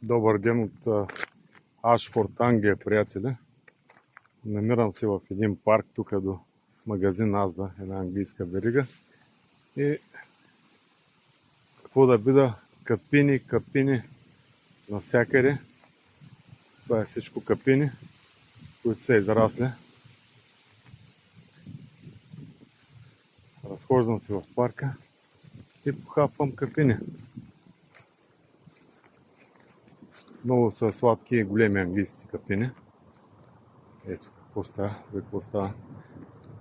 Добър ден от Ашфорд, Англия, приятели. Намирам се в един парк, тук до магазин Азда, една английска верига. И какво да бида, капини навсякъде. Това е всичко капини, които са израсли. Разхождам се в парка и похапвам капини. Много са сладки и големи английски капини. Ето какво става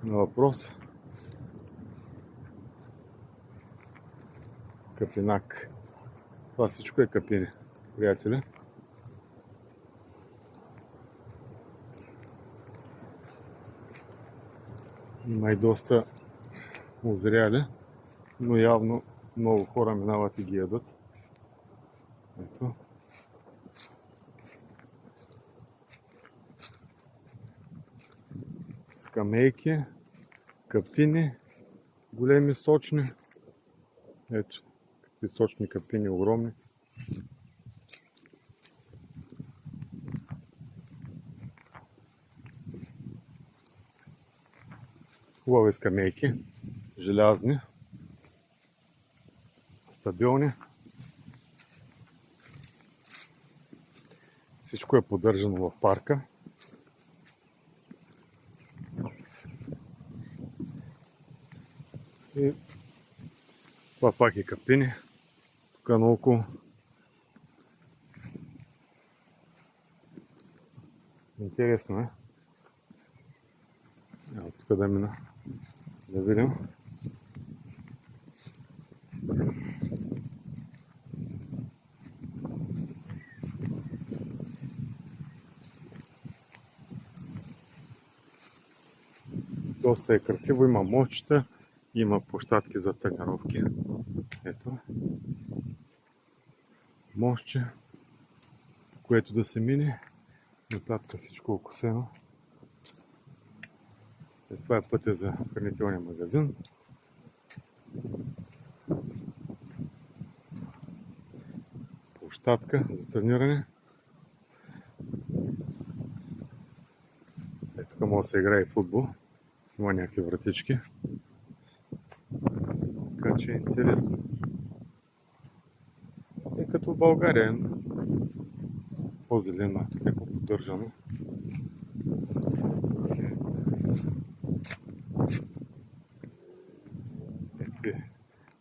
на въпрос. Капинак. Това всичко е капини, приятели. Има и доста озряли, но явно много хора минават и ги ядат. Ето. Скамейки, капини, големи сочни. Ето, какви сочни капини, огромни. Хубави скамейки, желязни, стабилни. Всичко е поддържано в парка. И това пак е капини. Тук наоколо. Интересно е. Evo, тук да мина. Да видим. Доста е красиво, има мостчета, има площадки за тренировки. Ето. Мостче, което да се мине. Нататък всичко окосено. Това е пътя за хранителния магазин. Площадка за трениране. Тук може да се играе и футбол. Има някакви вратички. Така че е интересно. И като в България по-зелено, така е по-поддържано.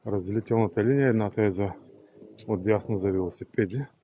Разделителната линия, едната е отдясно за велосипеди,